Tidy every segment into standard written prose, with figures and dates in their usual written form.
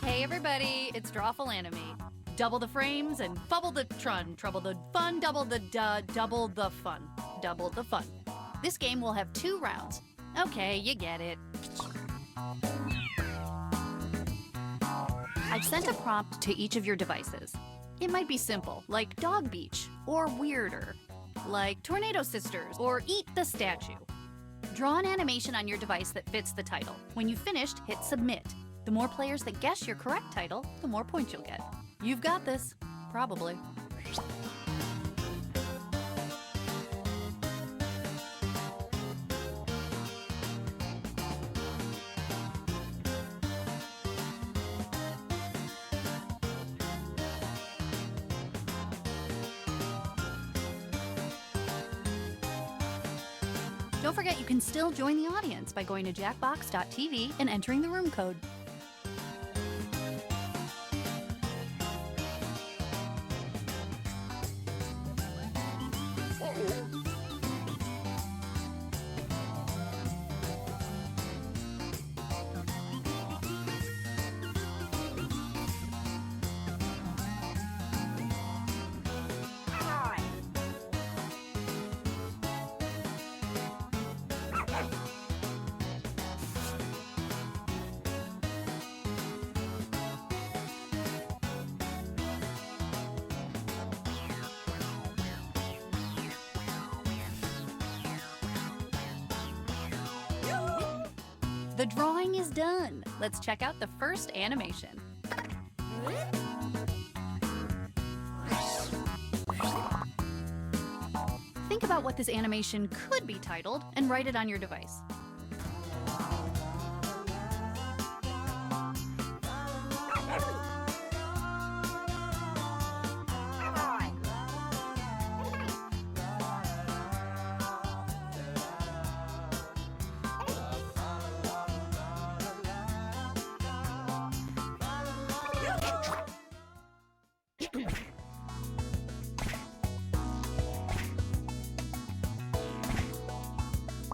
Hey everybody, it's Drawful Anime. Double the frames and bubble the trun, trouble the fun, double the double the fun, double the fun. This game will have 2 rounds. Okay, you get it. I've sent a prompt to each of your devices. It might be simple, like Dog Beach, or weirder, like Tornado Sisters, or Eat the Statue. Draw an animation on your device that fits the title. When you've finished, hit Submit. The more players that guess your correct title, the more points you'll get. You've got this. Probably. Don't forget you can still join the audience by going to jackbox.tv and entering the room code. The drawing is done. Let's check out the first animation. Think about what this animation could be titled and write it on your device.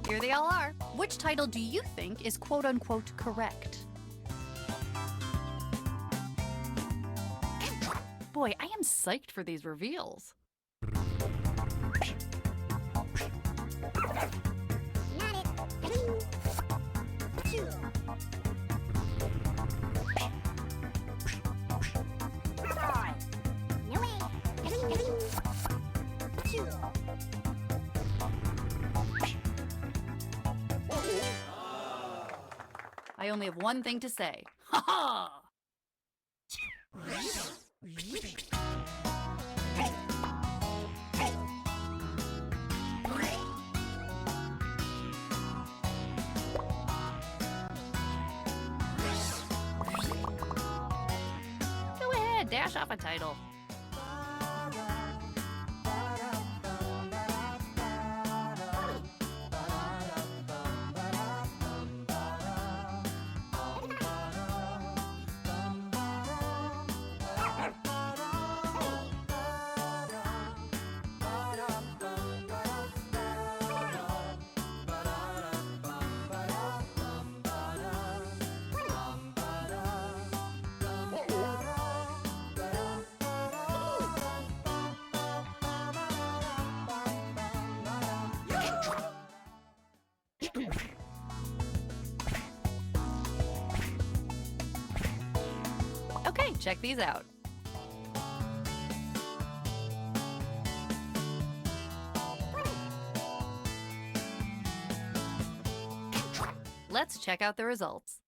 Here they all are. Which title do you think is quote-unquote correct? Boy, I am psyched for these reveals. I only have one thing to say. Ha ha! Go ahead, dash off a title. Okay, check these out. Let's check out the results.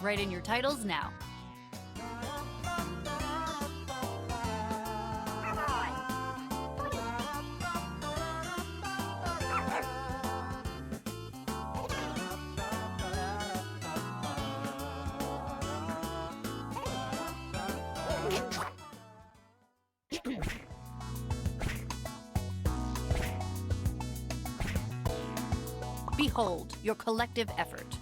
Write in your titles now. Behold your collective effort.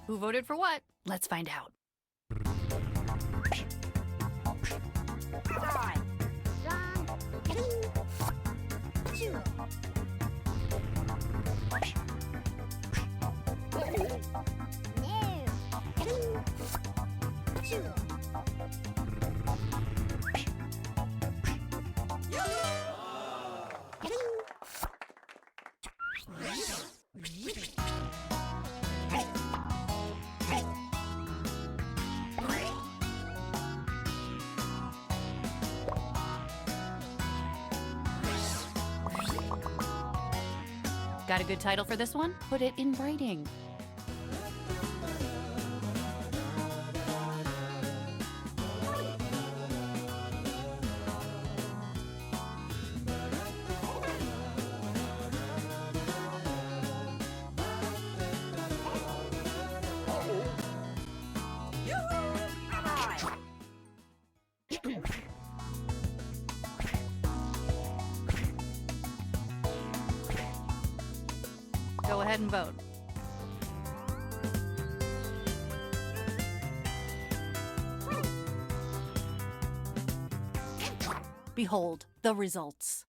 Who voted for what? Let's find out. Got a good title for this one? Put it in writing. Go ahead and vote. Behold the results.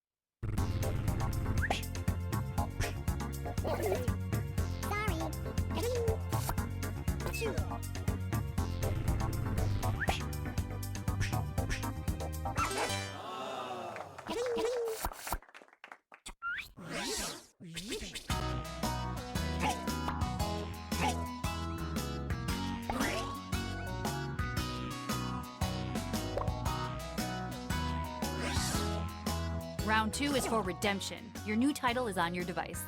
Round 2 is for redemption. Your new title is on your device.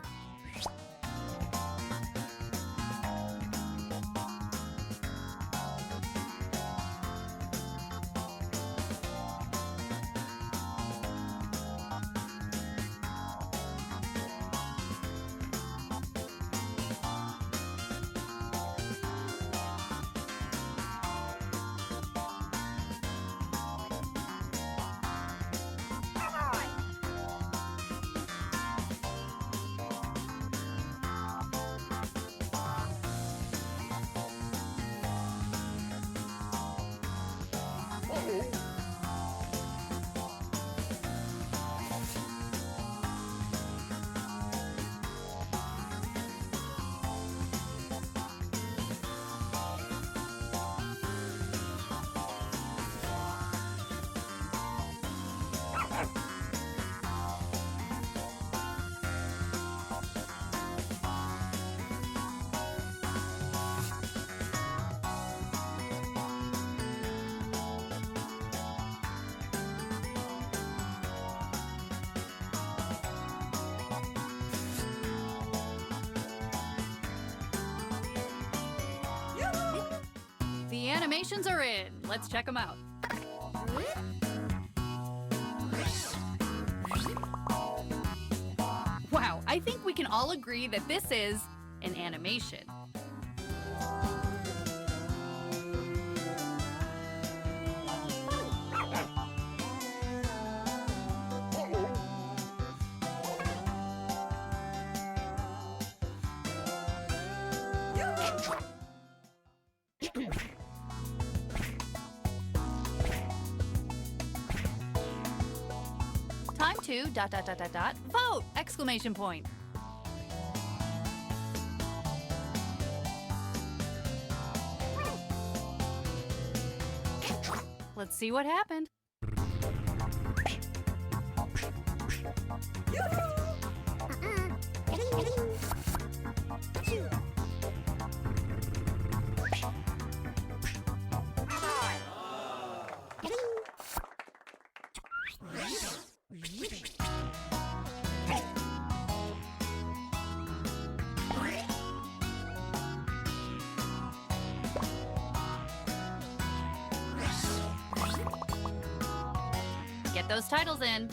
animations are in. Let's check them out. Wow, I think we can all agree that this is an animation. Time to ... vote! Exclamation point. Let's see what happened. Get those titles in.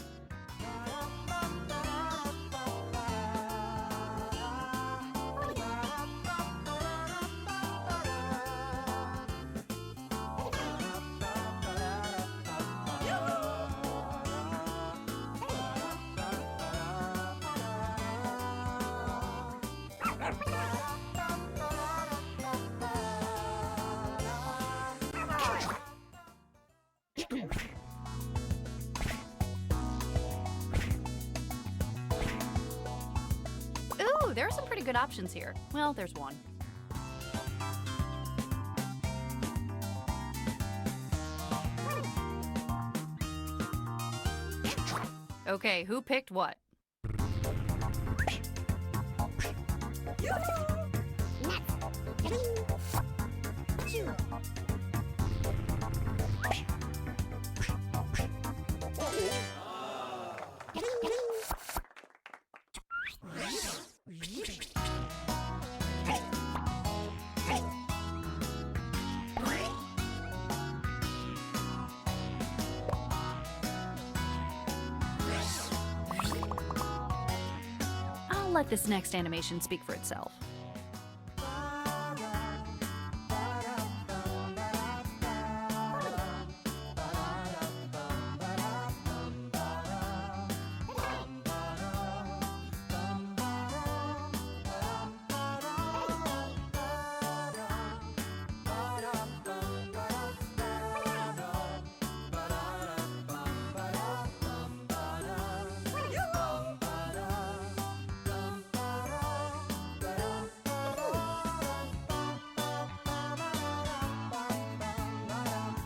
Ooh, there are some pretty good options here. Well, there's one. Okay, who picked what? I'll let this next animation speak for itself.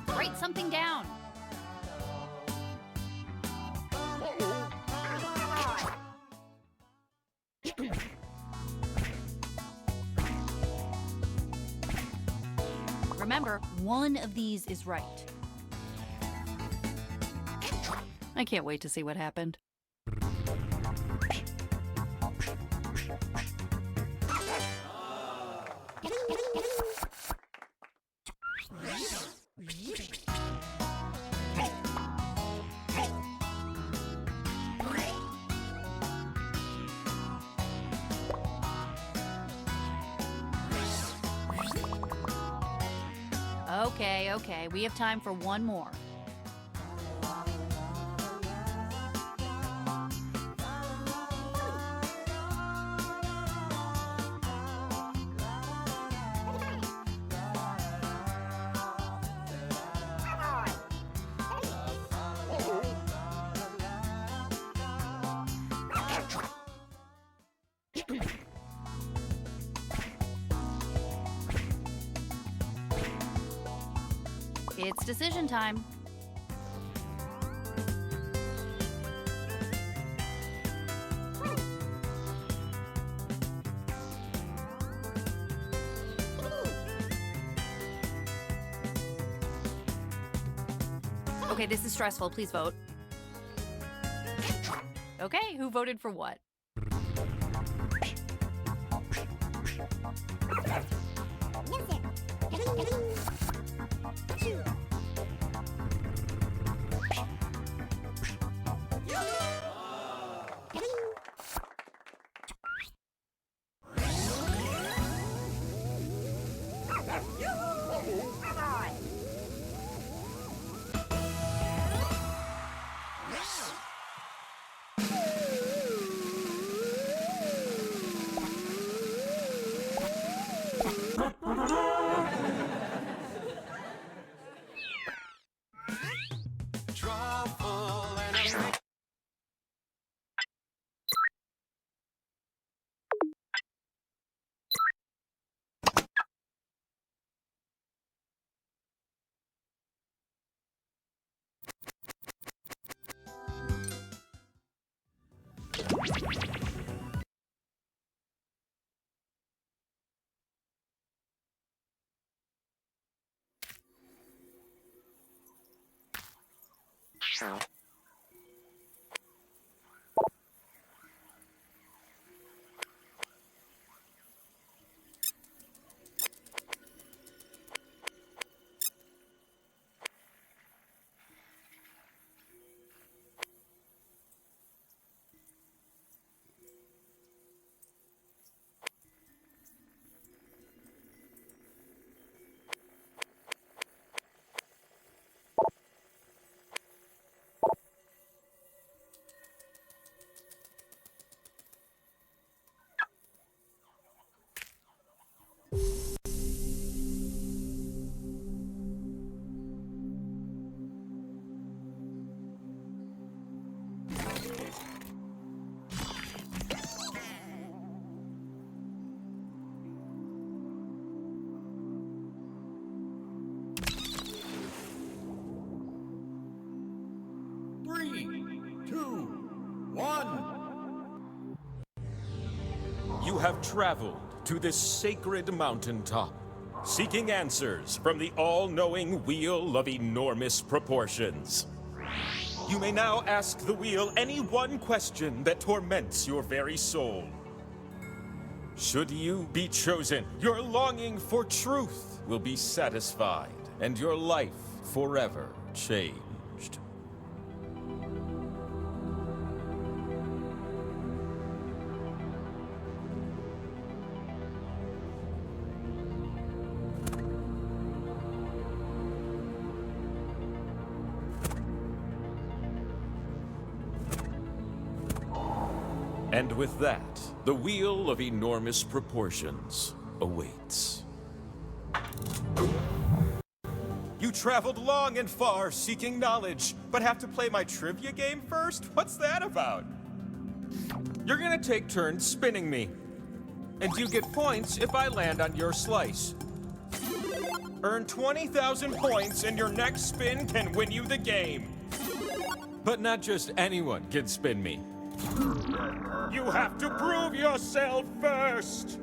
Write something down. Remember, one of these is right. I can't wait to see what happened. Okay, we have time for one more. It's decision time. Okay, this is stressful. Please vote. Okay, who voted for what? You have traveled to this sacred mountaintop, seeking answers from the all-knowing wheel of enormous proportions. You may now ask the wheel any one question that torments your very soul. Should you be chosen, your longing for truth will be satisfied, and your life forever changed. And with that, the wheel of enormous proportions awaits. You traveled long and far seeking knowledge, but have to play my trivia game first? What's that about? You're gonna take turns spinning me. And you get points if I land on your slice. Earn 20,000 points and your next spin can win you the game. But not just anyone can spin me. You have to prove yourself first!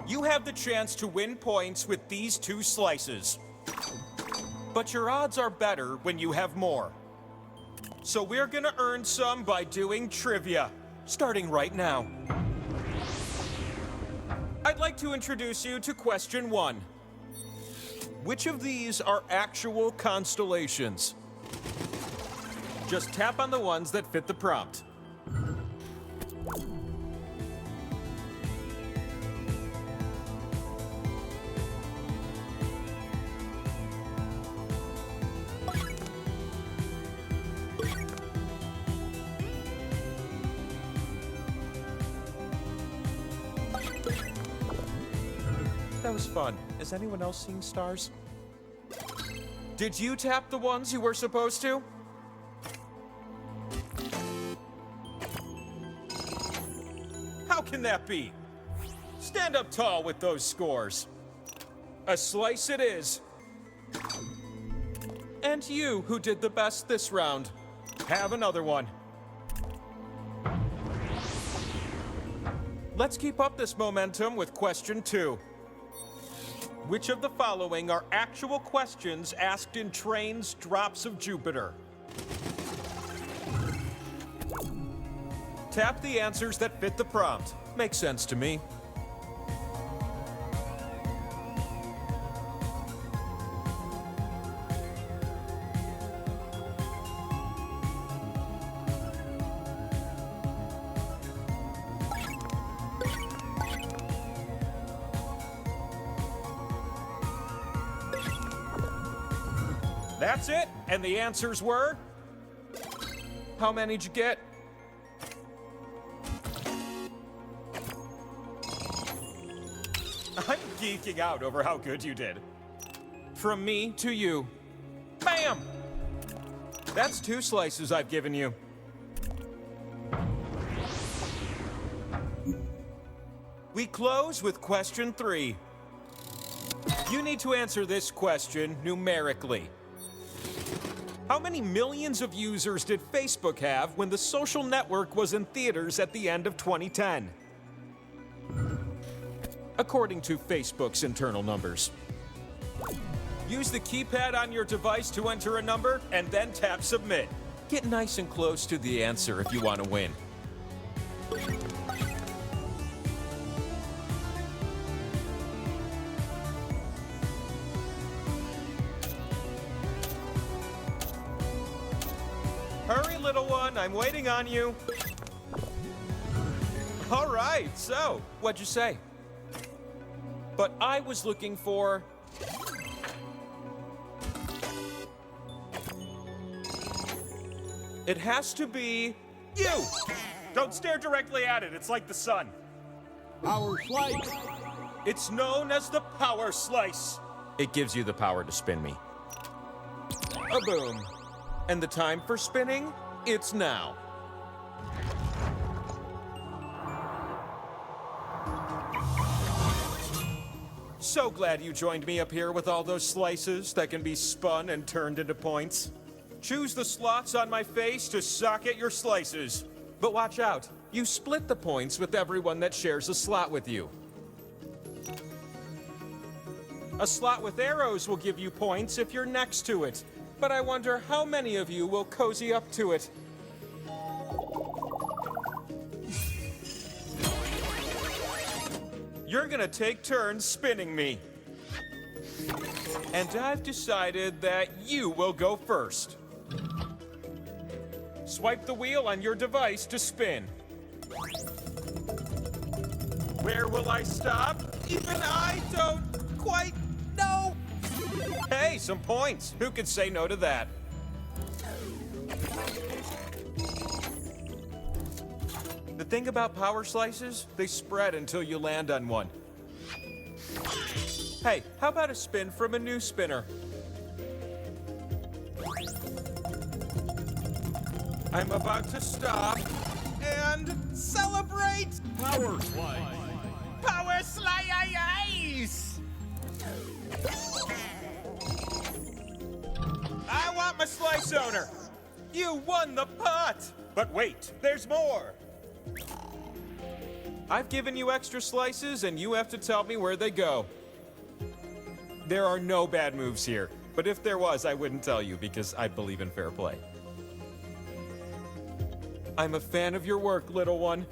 You have the chance to win points with these two slices. But your odds are better when you have more. So we're gonna earn some by doing trivia, starting right now. I'd like to introduce you to question 1. Which of these are actual constellations? Just tap on the ones that fit the prompt. That was fun. Is anyone else seeing stars? Did you tap the ones you were supposed to? How can that be? Stand up tall with those scores. A slice it is. And you, who did the best this round, have another one. Let's keep up this momentum with question 2. Which of the following are actual questions asked in Train's Drops of Jupiter? Tap the answers that fit the prompt. Makes sense to me. That's it? And the answers were? How many did you get? I'm geeking out over how good you did. From me to you. Bam! That's 2 slices I've given you. We close with question 3. You need to answer this question numerically. How many millions of users did Facebook have when the social network was in theaters at the end of 2010? According to Facebook's internal numbers. Use the keypad on your device to enter a number, and then tap Submit. Get nice and close to the answer if you want to win. Hurry, little one, I'm waiting on you. All right, so, what'd you say? But I was looking for... It has to be you! Don't stare directly at it, it's like the sun. Power slice. It's known as the power slice. It gives you the power to spin me. A boom. And the time for spinning? It's now. So glad you joined me up here with all those slices that can be spun and turned into points. Choose the slots on my face to socket your slices. But watch out, you split the points with everyone that shares a slot with you. A slot with arrows will give you points if you're next to it. But I wonder how many of you will cozy up to it. You're gonna take turns spinning me. And I've decided that you will go first. Swipe the wheel on your device to spin. Where will I stop? Even I don't quite know. Hey, some points. Who could say no to that? The thing about power slices, they spread until you land on one. Hey, how about a spin from a new spinner? I'm about to stop and celebrate! Power slice. Power slice! I want my slice owner! You won the pot! But wait, there's more! I've given you extra slices and you have to tell me where they go. There are no bad moves here, but if there was, I wouldn't tell you because I believe in fair play. I'm a fan of your work, little one.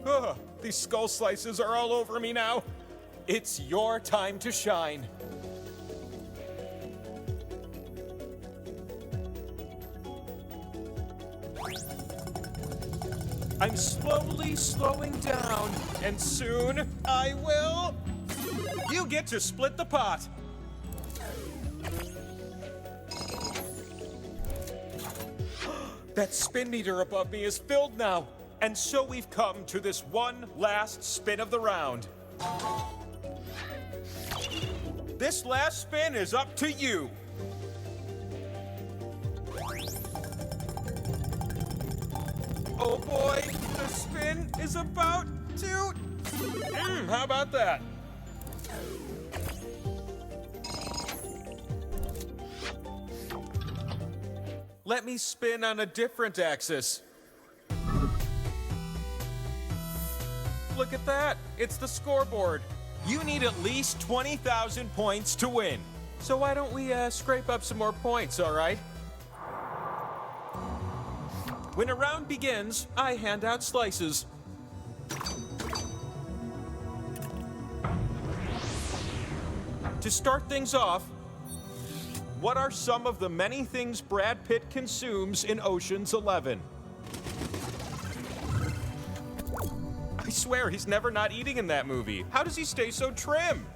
Ugh, these skull slices are all over me now. It's your time to shine. I'm slowly slowing down, and soon I will... You get to split the pot. That spin meter above me is filled now. And so we've come to this one last spin of the round. This last spin is up to you. Oh boy, the spin is about to... how about that? Let me spin on a different axis. Look at that, it's the scoreboard. You need at least 20,000 points to win. So why don't we scrape up some more points, all right? When a round begins, I hand out slices. To start things off, what are some of the many things Brad Pitt consumes in Ocean's 11? I swear he's never not eating in that movie. How does he stay so trim?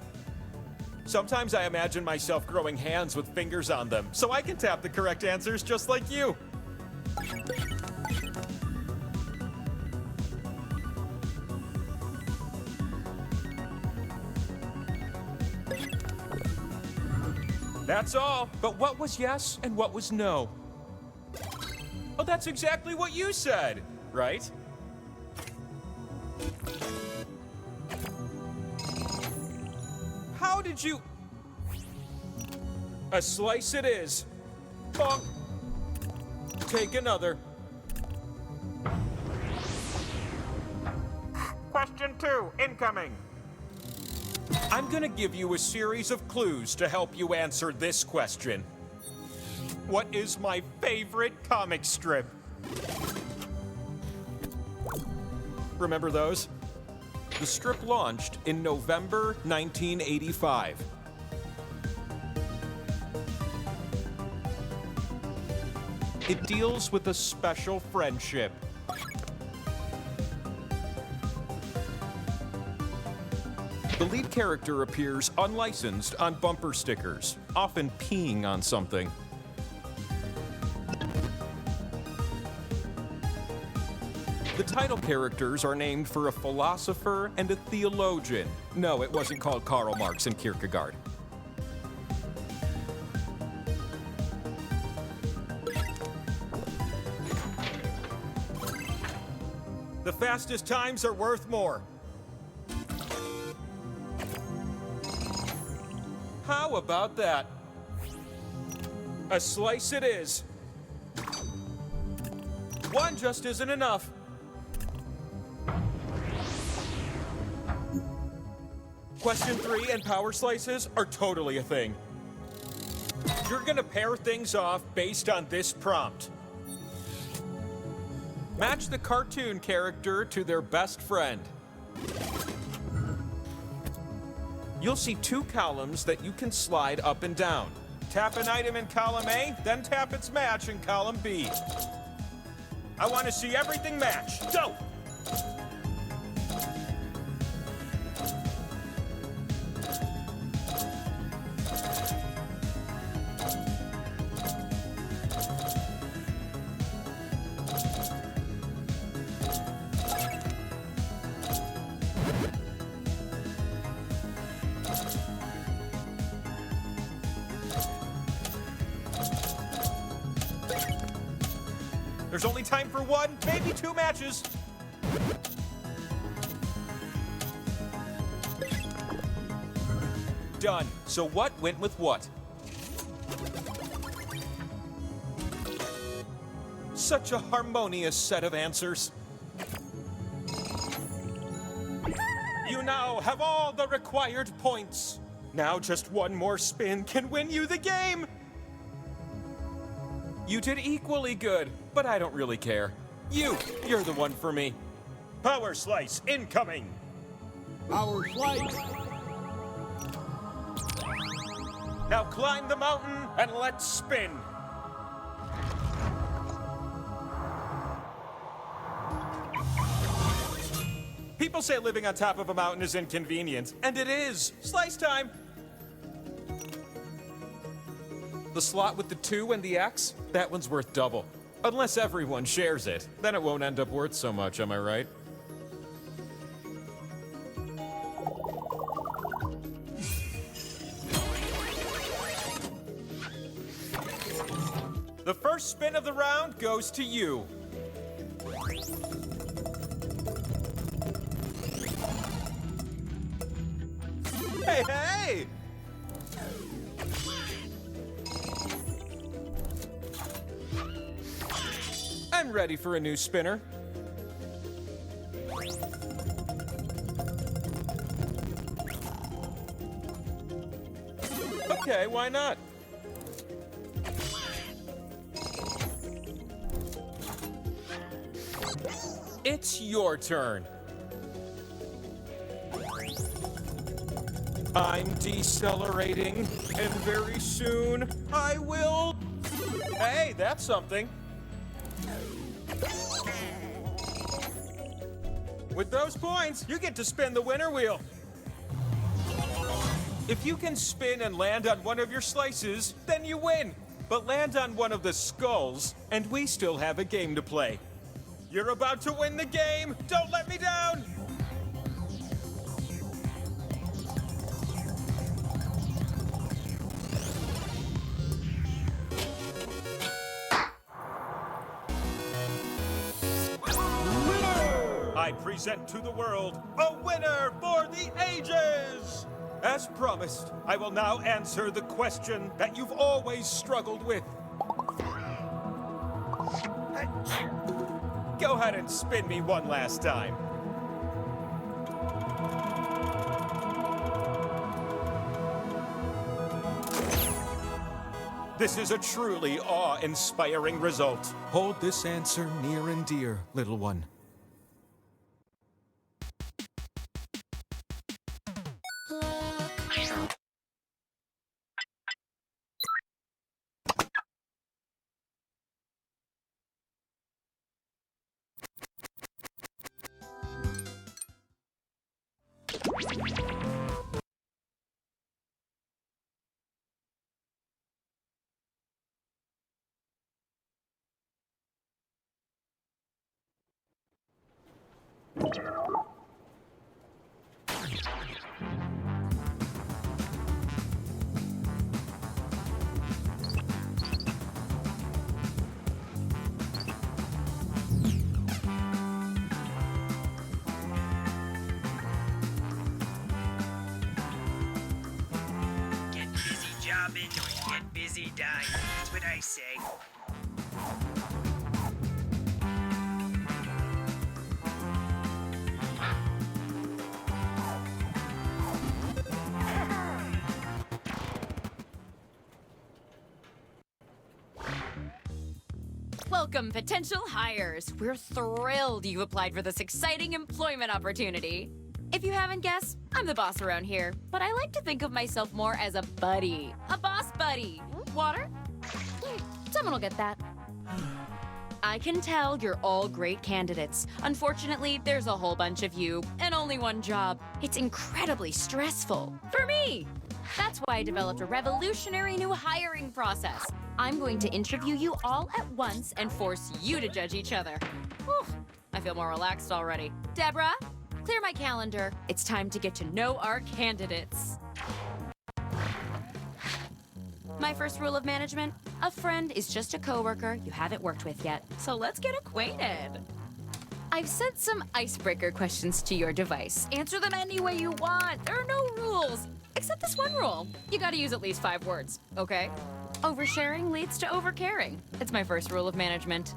Sometimes I imagine myself growing hands with fingers on them, so I can tap the correct answers just like you. That's all, but what was yes and what was no? Oh, that's exactly what you said, right? How did you... A slice it is. Bonk. Take another. Question 2, incoming. I'm gonna give you a series of clues to help you answer this question. What is my favorite comic strip? Remember those? The strip launched in November 1985. It deals with a special friendship. The lead character appears unlicensed on bumper stickers, often peeing on something. The title characters are named for a philosopher and a theologian. No, it wasn't called Karl Marx and Kierkegaard. The fastest times are worth more. How about that? A slice it is. One just isn't enough. Question 3 and power slices are totally a thing. You're gonna pair things off based on this prompt. Match the cartoon character to their best friend. You'll see 2 columns that you can slide up and down. Tap an item in column A, then tap its match in column B. I want to see everything match. Go! There's only time for 1, maybe 2 matches. Done. So what went with what? Such a harmonious set of answers. You now have all the required points. Now just 1 more spin can win you the game. You did equally good, but I don't really care. You're the one for me. Power slice incoming. Power slice. Now climb the mountain and let's spin. People say living on top of a mountain is inconvenient, and it is. Slice time. The slot with the 2 and the X, that one's worth double. Unless everyone shares it, then it won't end up worth so much, am I right? The first spin of the round goes to you. Hey, hey! I'm ready for a new spinner. Okay, why not? It's your turn. I'm decelerating, and very soon I will... Hey, that's something. With those points, you get to spin the winner wheel. If you can spin and land on one of your slices, then you win. But land on one of the skulls, and we still have a game to play. You're about to win the game! Don't let me down! I present to the world a winner for the ages! As promised, I will now answer the question that you've always struggled with. Go ahead and spin me one last time. This is a truly awe-inspiring result. Hold this answer near and dear, little one. Get busy jobbing or get busy dying. That's what I say. Welcome, potential hires. We're thrilled you've applied for this exciting employment opportunity. If you haven't guessed, I'm the boss around here, but I like to think of myself more as a buddy. A boss buddy. Water? Someone will get that. I can tell you're all great candidates. Unfortunately, there's a whole bunch of you and only one job. It's incredibly stressful. For me! That's why I developed a revolutionary new hiring process. I'm going to interview you all at once and force you to judge each other. Whew, I feel more relaxed already. Deborah, clear my calendar. It's time to get to know our candidates. My first rule of management, a friend is just a coworker you haven't worked with yet. So let's get acquainted. I've sent some icebreaker questions to your device. Answer them any way you want. There are no rules. Except this one rule. You gotta use at least 5 words, okay? Oversharing leads to overcaring. It's my first rule of management.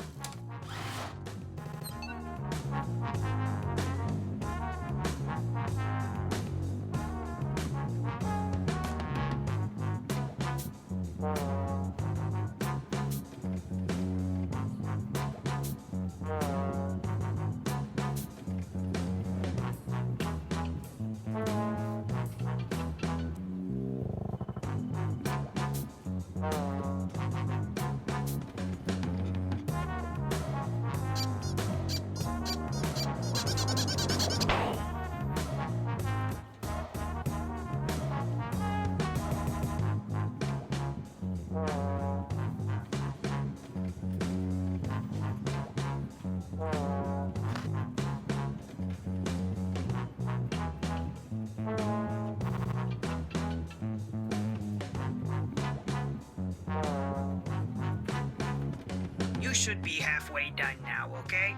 You should be halfway done now, okay?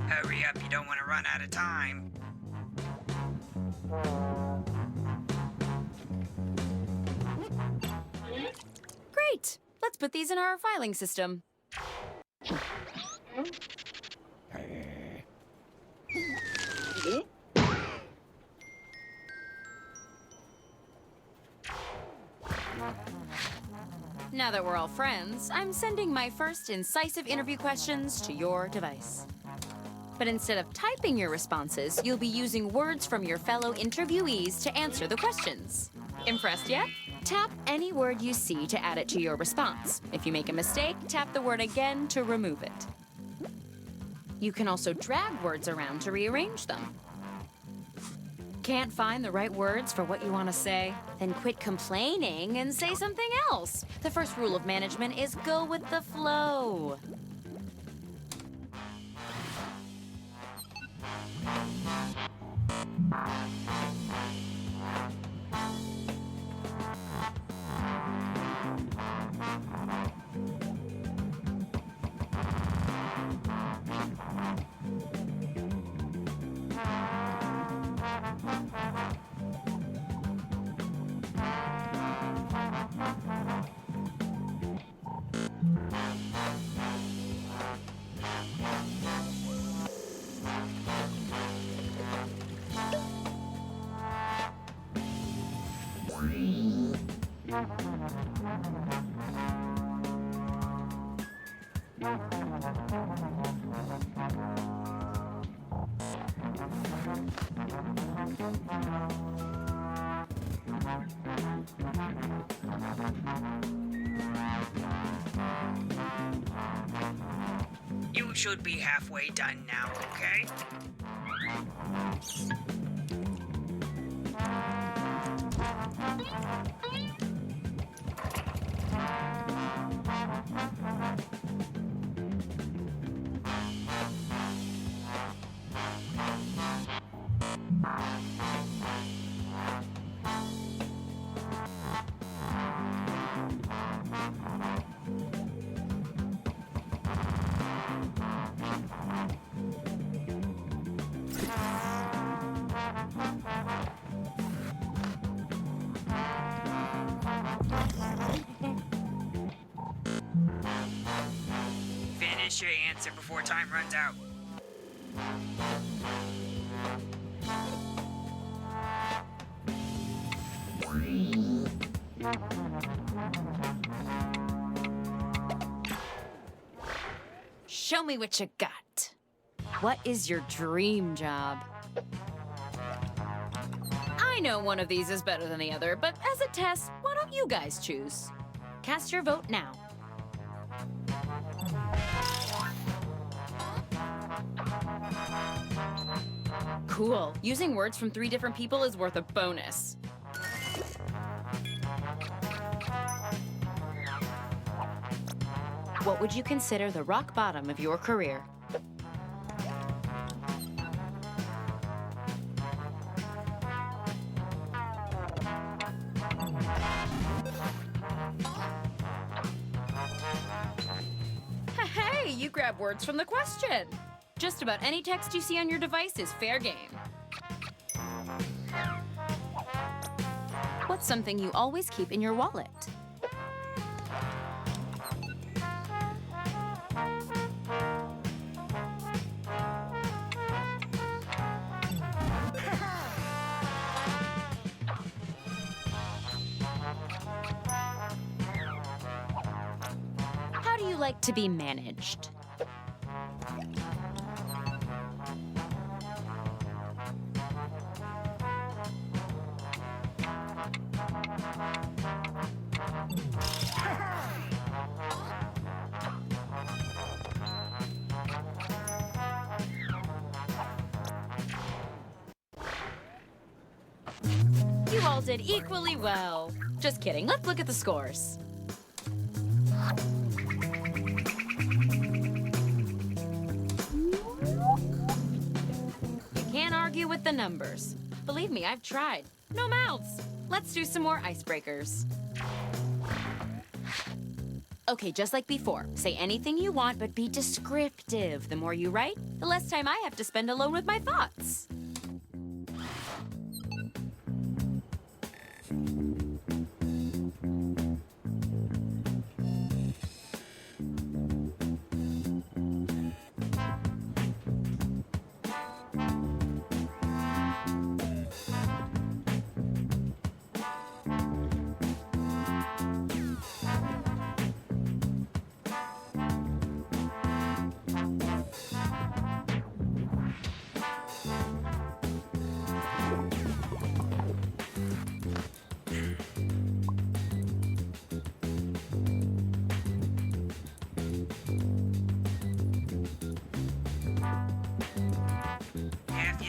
Hurry up, you don't want to run out of time. Great. let's put these in our filing system. Now that we're all friends, I'm sending my first incisive interview questions to your device. But instead of typing your responses, you'll be using words from your fellow interviewees to answer the questions. Impressed yet? Tap any word you see to add it to your response. If you make a mistake, tap the word again to remove it. You can also drag words around to rearrange them. Can't find the right words for what you want to say? Then quit complaining and say something else. The first rule of management is go with the flow. You should be halfway done now, okay? Finish your answer before time runs out. Show me what you got. What is your dream job? I know one of these is better than the other, but as a test, why don't you guys choose? Cast your vote now. Cool. Using words from 3 different people is worth a bonus. What would you consider the rock bottom of your career? Hey, you grab words from the question. Just about any text you see on your device is fair game. What's something you always keep in your wallet? How do you like to be managed? You all did equally well. Just kidding, let's look at the scores. You can't argue with the numbers. Believe me, I've tried. No mouths. Let's do some more icebreakers. Okay, just like before, say anything you want, but be descriptive. The more you write, the less time I have to spend alone with my thoughts.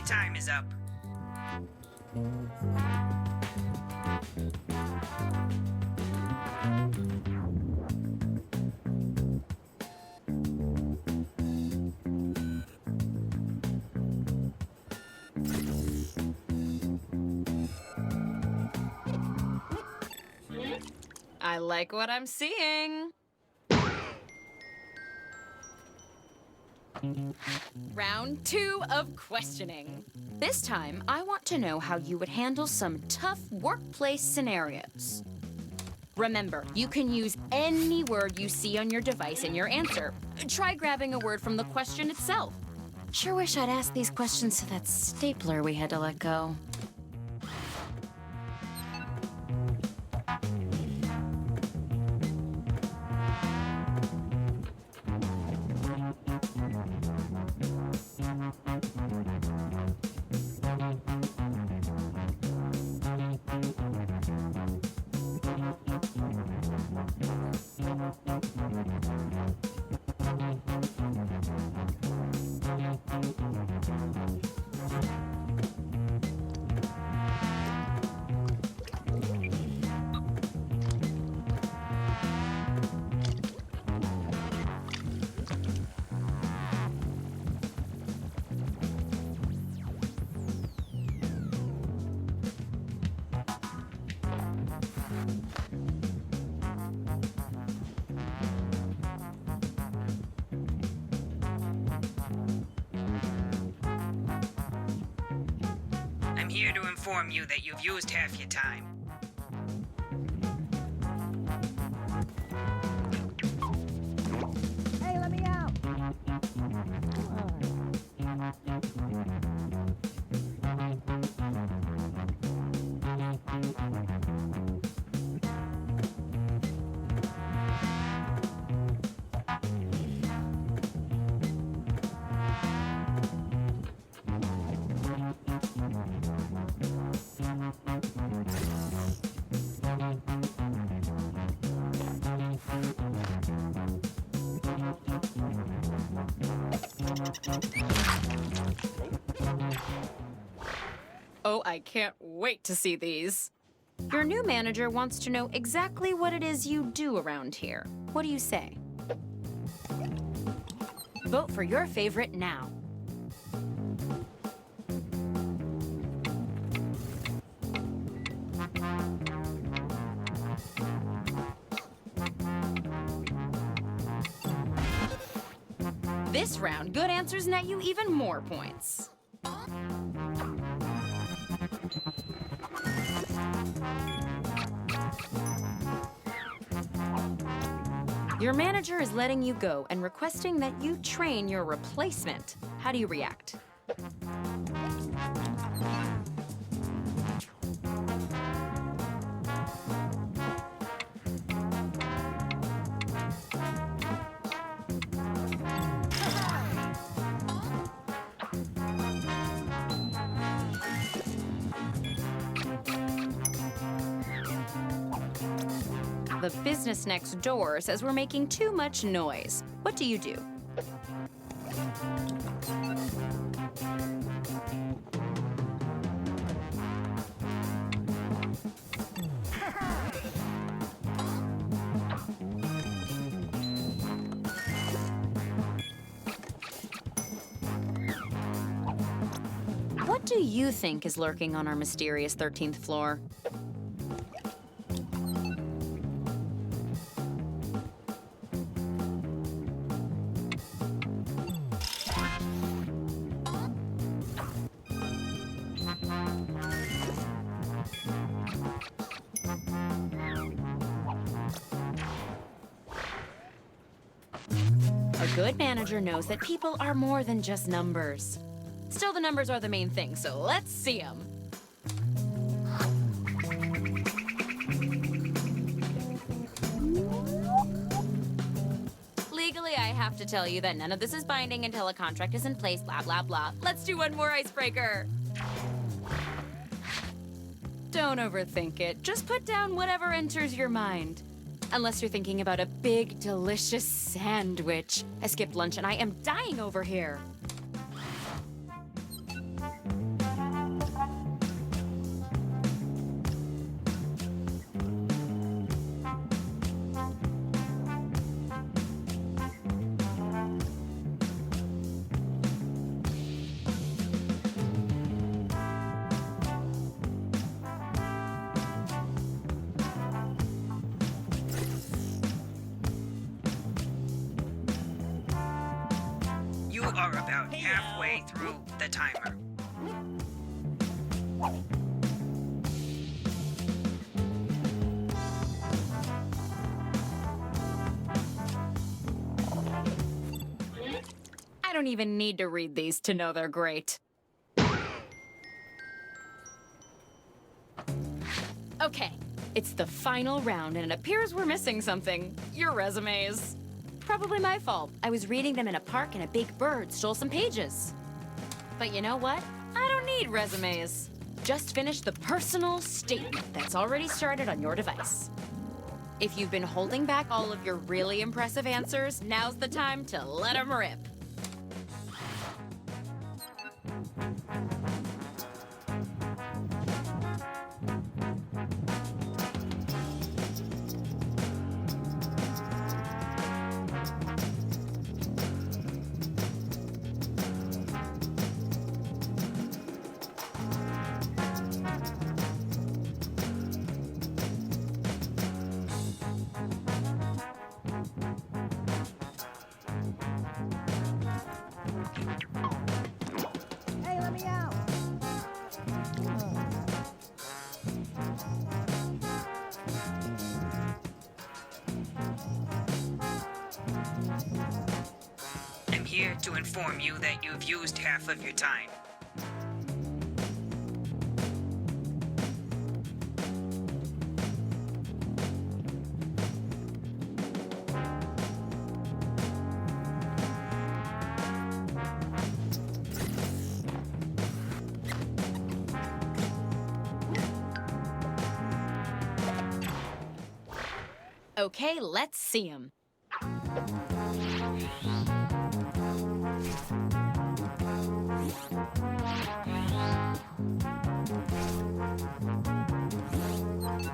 Your time is up. I like what I'm seeing. Round 2 of questioning. This time, I want to know how you would handle some tough workplace scenarios. Remember, you can use any word you see on your device in your answer. Try grabbing a word from the question itself. Sure wish I'd asked these questions to that stapler we had to let go. I'm here to inform you that you've used half your time. Hey, let me out! Oh, I can't wait to see these. Your new manager wants to know exactly what it is you do around here. What do you say? Vote for your favorite now. This round, good answers net you even more points. Your manager is letting you go and requesting that you train your replacement. How do you react? The business next door says we're making too much noise. What do you do? What do you think is lurking on our mysterious 13th floor? A good manager knows that people are more than just numbers. Still, the numbers are the main thing, so let's see them. Legally, I have to tell you that none of this is binding until a contract is in place, blah, blah, blah. Let's do one more icebreaker. Don't overthink it. Just put down whatever enters your mind. Unless you're thinking about a big, delicious sandwich. I skipped lunch and I am dying over here. are about halfway through the timer. I don't even need to read these to know they're great. Okay, it's the final round, and it appears we're missing something. Your resumes. Probably my fault. I was reading them in a park and a big bird stole some pages. But you know what? I don't need resumes. Just finish the personal statement that's already started on your device. If you've been holding back all of your really impressive answers, now's the time to let them rip. Hey, let me out! I'm here to inform you that you've used half of your time. Okay, let's see them.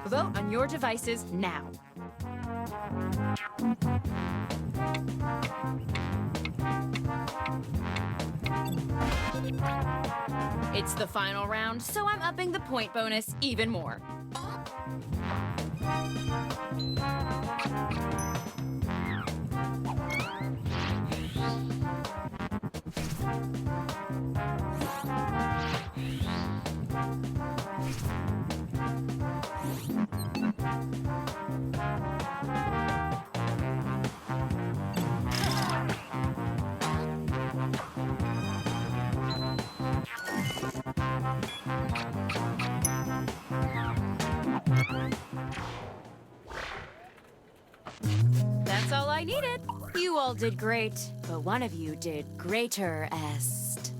Vote on your devices now. It's the final round, so I'm upping the point bonus even more. That's all I needed. You all did great, but one of you did greater-est.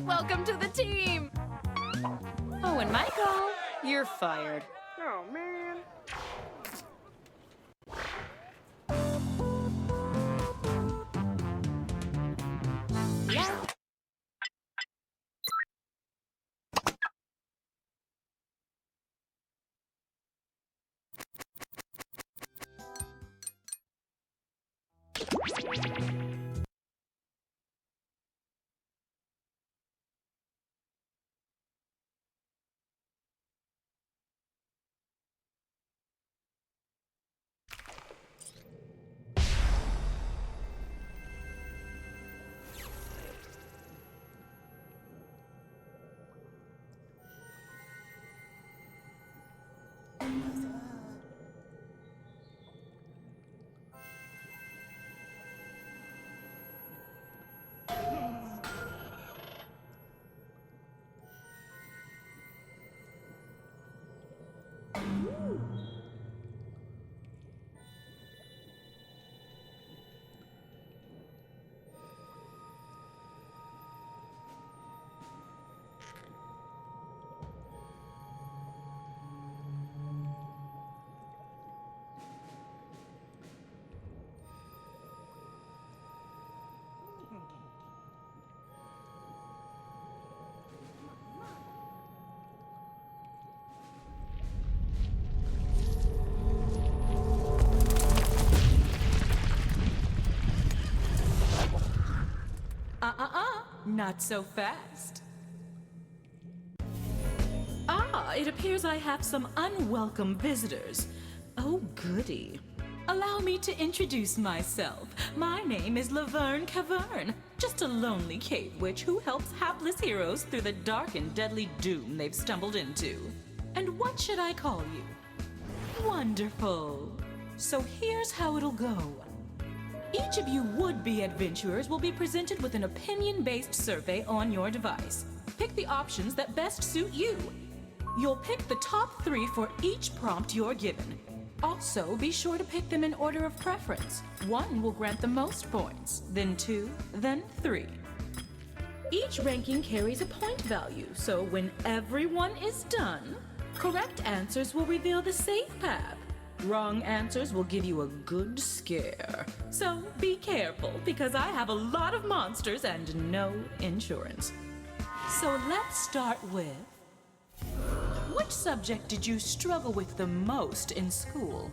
Welcome to the team! Oh, and Michael, you're fired. Oh, man. Yeah. Not so fast. Ah, it appears I have some unwelcome visitors. Oh, goody. Allow me to introduce myself. My name is Laverne Cavern, just a lonely cave witch who helps hapless heroes through the dark and deadly doom they've stumbled into. And what should I call you? Wonderful. So here's how it'll go. Each of you would-be adventurers will be presented with an opinion-based survey on your device. Pick the options that best suit you. You'll pick the top 3 for each prompt you're given. Also, be sure to pick them in order of preference. 1 will grant the most points, then 2, then 3. Each ranking carries a point value, so when everyone is done, correct answers will reveal the safe path. Wrong answers will give you a good scare. So be careful, because I have a lot of monsters and no insurance. So let's start with... Which subject did you struggle with the most in school?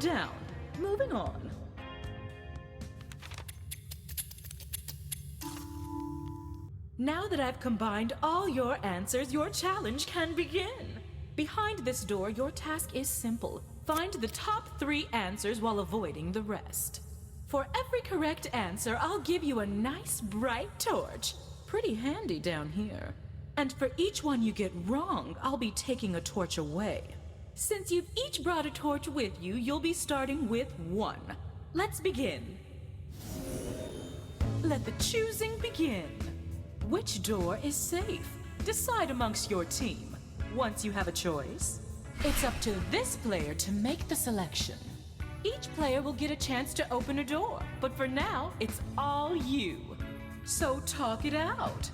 Down. Moving on. Now that I've combined all your answers, your challenge can begin. Behind this door, your task is simple. Find the top 3 answers while avoiding the rest. For every correct answer, I'll give you a nice bright torch. Pretty handy down here. And for each one you get wrong, I'll be taking a torch away. Since you've each brought a torch with you, you'll be starting with 1. Let's begin. Let the choosing begin. Which door is safe? Decide amongst your team. Once you have a choice, it's up to this player to make the selection. Each player will get a chance to open a door, but for now, it's all you. So talk it out.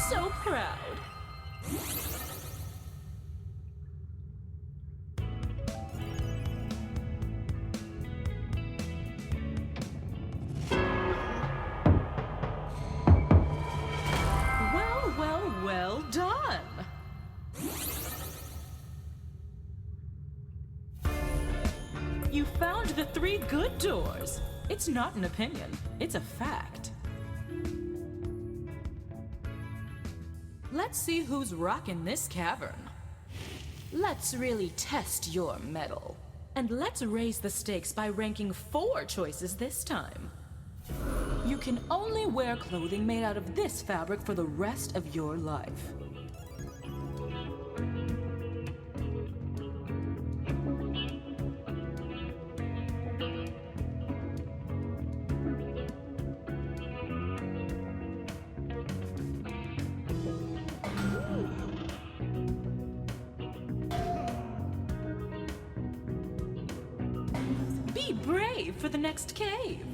So proud. Well done. You found the 3 good doors. It's not an opinion, it's a fact. Let's see who's rocking this cavern. Let's really test your mettle. And let's raise the stakes by ranking 4 choices this time. You can only wear clothing made out of this fabric for the rest of your life. Be brave for the next cave.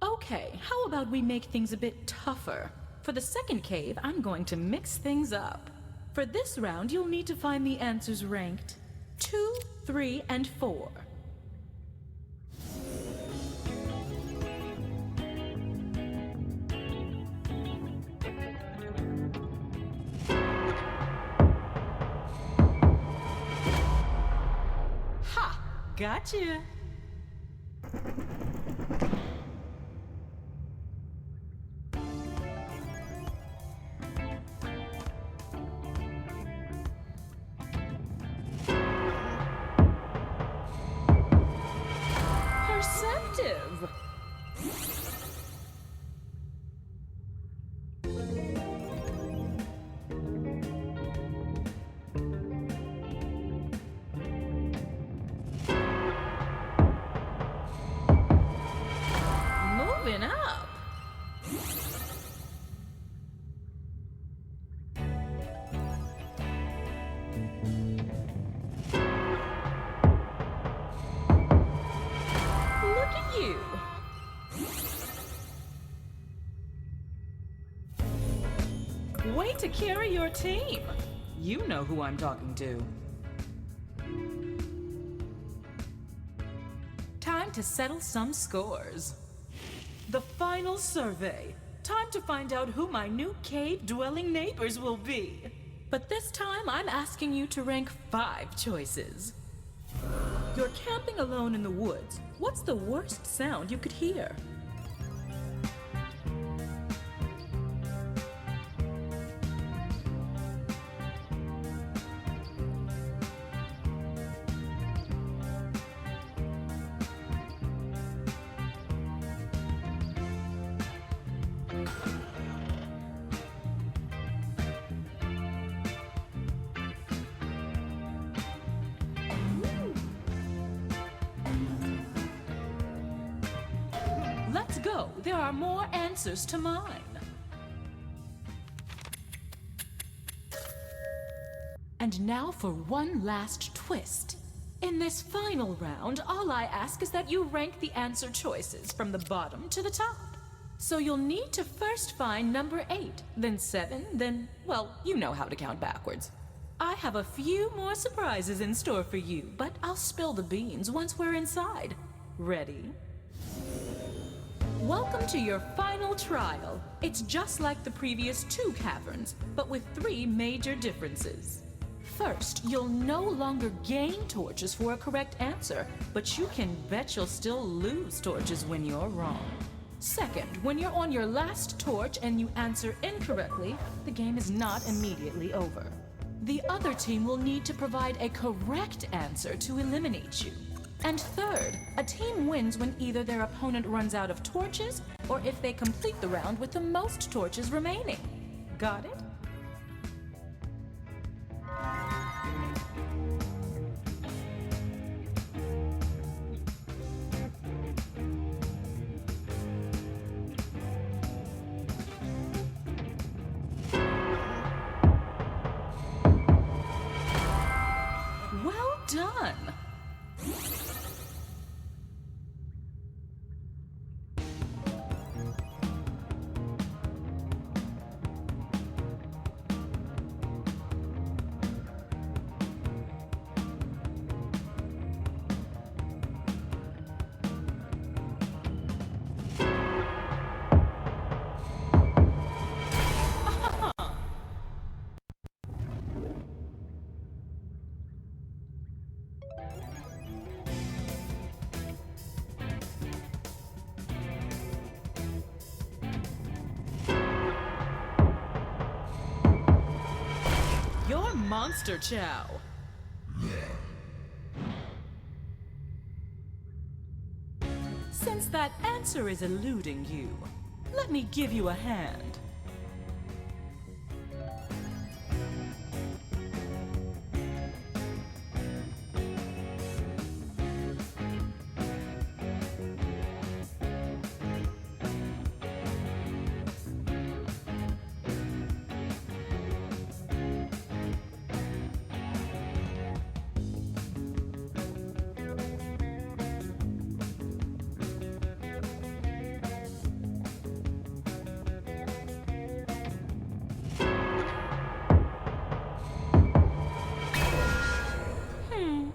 Okay, how about we make things a bit tougher? For the second cave, I'm going to mix things up. For this round, you'll need to find the answers ranked 2, 3, and 4. Gotcha. Perceptive. Moving up. Look at you. Way to carry your team. You know who I'm talking to. Time to settle some scores. The final survey. Time to find out who my new cave-dwelling neighbors will be. But this time, I'm asking you to rank 5 choices. You're camping alone in the woods. What's the worst sound you could hear? Let's go. There are more answers to mine. And now for one last twist. In this final round, all I ask is that you rank the answer choices from the bottom to the top. So you'll need to first find number 8, then 7, then, well, you know how to count backwards. I have a few more surprises in store for you, but I'll spill the beans once we're inside. Ready? Welcome to your final trial. It's just like the previous 2 caverns, but with 3 major differences. First, you'll no longer gain torches for a correct answer, but you can bet you'll still lose torches when you're wrong. Second, when you're on your last torch and you answer incorrectly, the game is not immediately over. The other team will need to provide a correct answer to eliminate you. And third, a team wins when either their opponent runs out of torches or if they complete the round with the most torches remaining. Got it? Well done! You're Monster Chow. Since that answer is eluding you, let me give you a hand.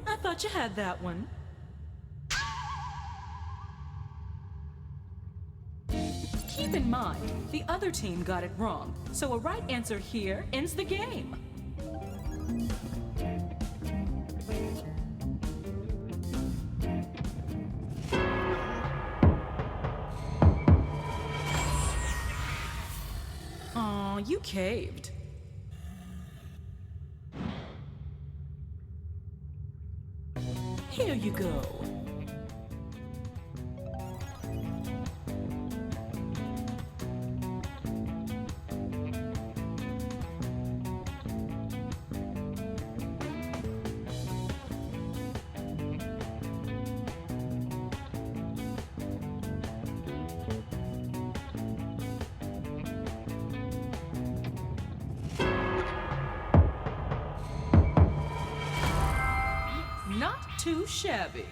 I thought you had that one. Keep in mind, the other team got it wrong, so a right answer here ends the game. Aw, you caved. Here you go. Not too shabby.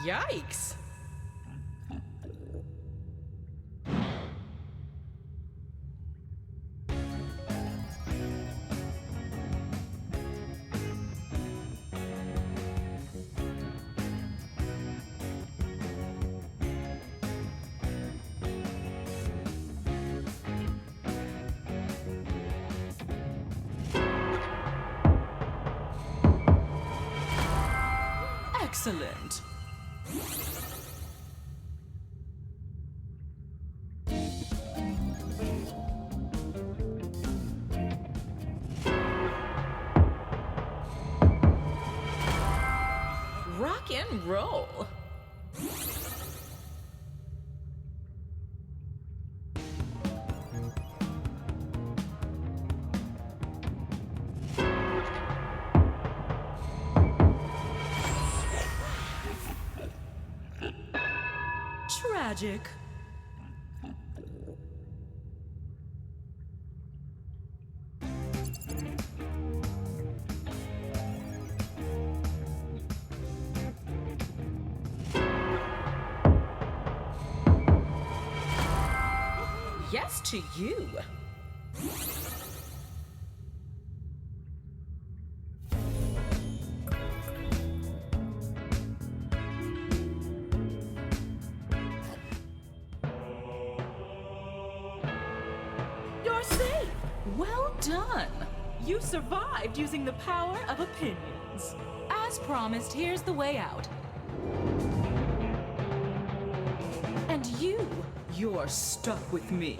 Yikes! Excellent. Rock and roll. Tragic. Yes to you. You're safe. Well done. You survived using the power of opinions. As promised, here's the way out. And you're stuck with me.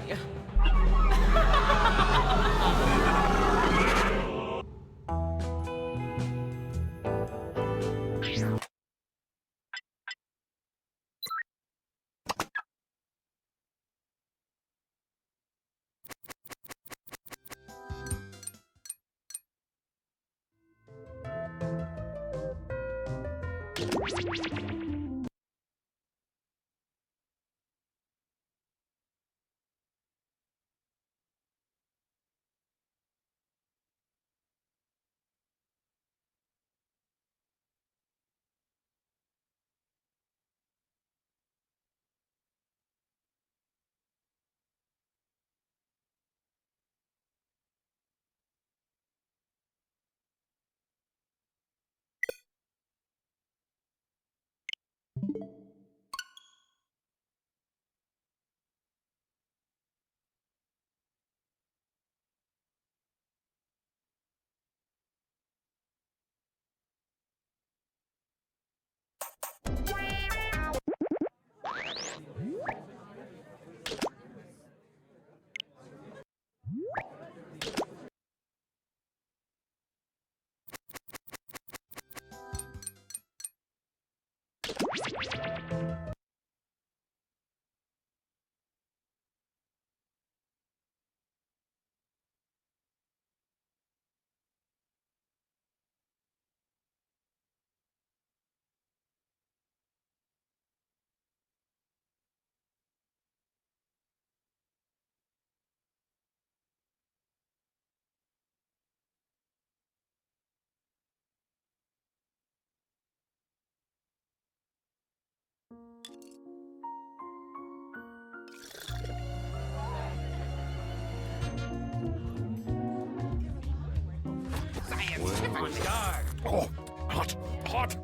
I am Chip on guard. Oh, hot, hot.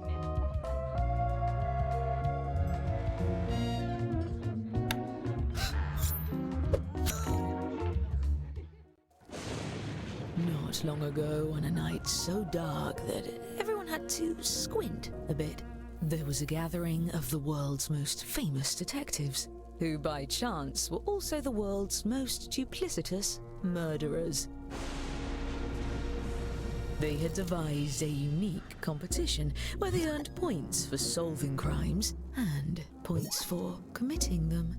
Not long ago, on a night so dark that everyone had to squint a bit, there was a gathering of the world's most famous detectives, who by chance were also the world's most duplicitous murderers. They had devised a unique competition where they earned points for solving crimes and points for committing them.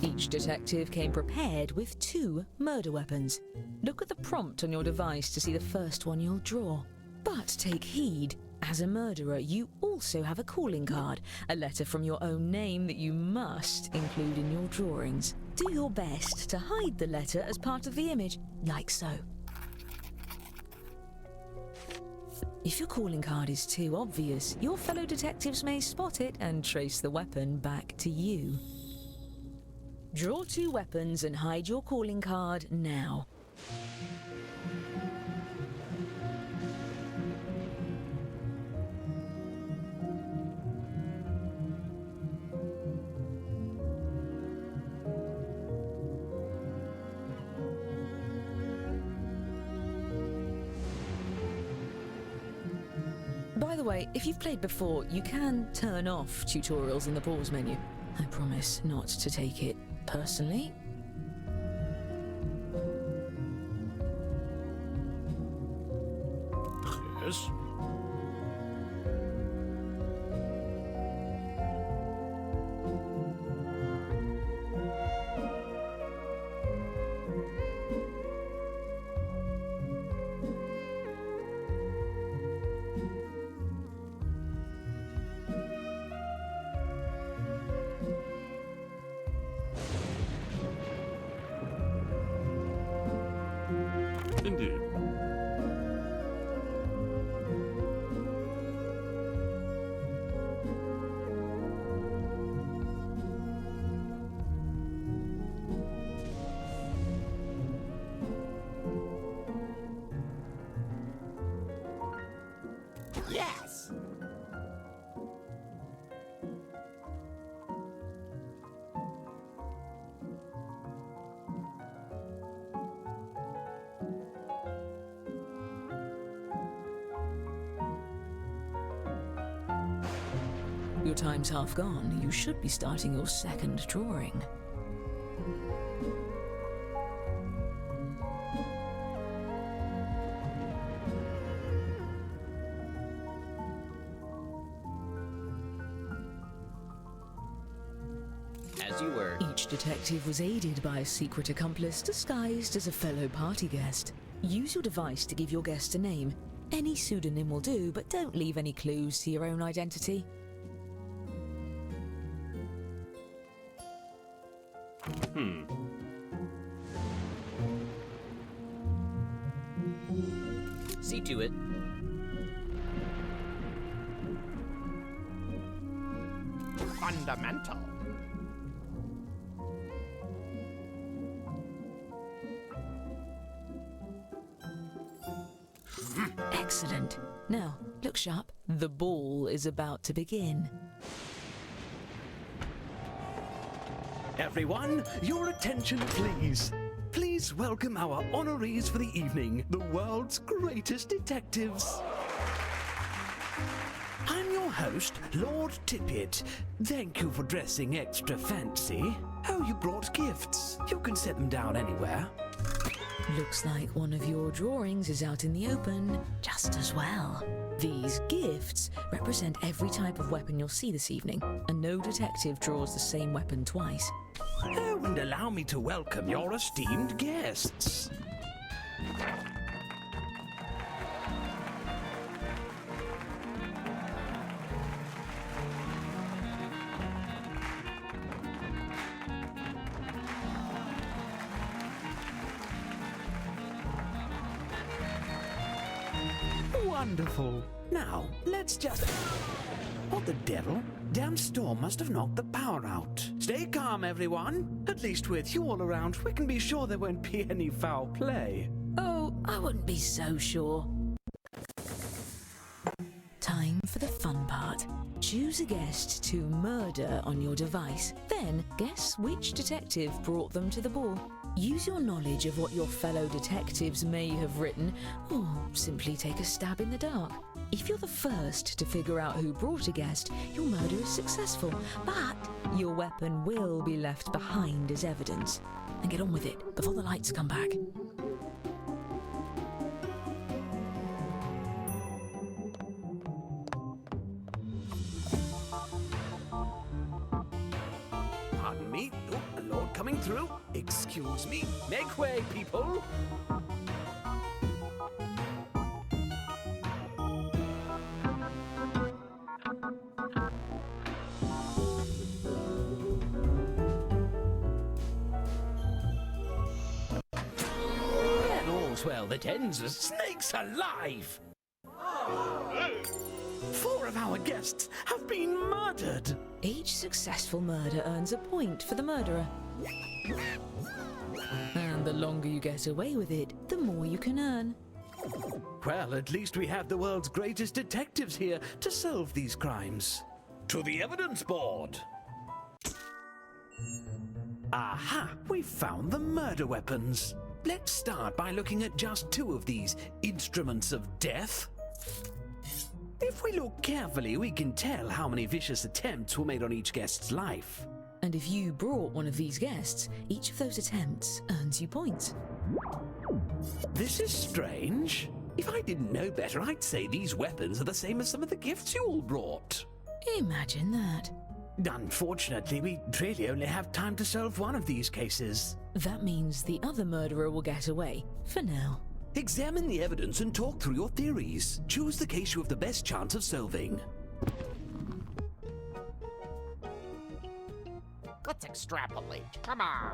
Each detective came prepared with 2 murder weapons. Look at the prompt on your device to see the first one you'll draw. But take heed, as a murderer you also have a calling card, a letter from your own name that you must include in your drawings. Do your best to hide the letter as part of the image, like so. If your calling card is too obvious, your fellow detectives may spot it and trace the weapon back to you. Draw 2 weapons and hide your calling card now. By the way, if you've played before, you can turn off tutorials in the pause menu. I promise not to take it personally. Yes. Indeed. Yes! Your time's half gone. You should be starting your second drawing. As you were. Each detective was aided by a secret accomplice disguised as a fellow party guest. Use your device to give your guest a name. Any pseudonym will do, but don't leave any clues to your own identity. See to it. Fundamental. Excellent. Now, look sharp. The ball is about to begin. Everyone, your attention please. Please welcome our honorees for the evening, the world's greatest detectives. I'm your host, Lord Tippett. Thank you for dressing extra fancy. Oh, you brought gifts. You can set them down anywhere. Looks like one of your drawings is out in the open, just as well. These gifts represent every type of weapon you'll see this evening, and no detective draws the same weapon twice. Oh, and allow me to welcome your esteemed guests. Wonderful. Now, let's just... What the devil? Damn storm must have knocked the power out. Stay calm, everyone. At least with you all around, we can be sure there won't be any foul play. Oh, I wouldn't be so sure. Time for the fun part. Choose a guest to murder on your device. Then, guess which detective brought them to the ball. Use your knowledge of what your fellow detectives may have written, or simply take a stab in the dark. If you're the first to figure out who brought a guest, your murder is successful, but your weapon will be left behind as evidence. And get on with it before the lights come back. Pardon me. Oh, a lord coming through. Excuse me. Make way, people. Then all's well that ends as snakes alive. 4 of our guests have been murdered. Each successful murder earns a point for the murderer. And the longer you get away with it, the more you can earn. Well, at least we have the world's greatest detectives here to solve these crimes. To the evidence board! Aha! We found the murder weapons. Let's start by looking at just 2 of these instruments of death. If we look carefully, we can tell how many vicious attempts were made on each guest's life. And if you brought one of these guests, each of those attempts earns you points. This is strange. If I didn't know better, I'd say these weapons are the same as some of the gifts you all brought. Imagine that. Unfortunately, we really only have time to solve one of these cases. That means the other murderer will get away, for now. Examine the evidence and talk through your theories. Choose the case you have the best chance of solving. Let's extrapolate. Come on.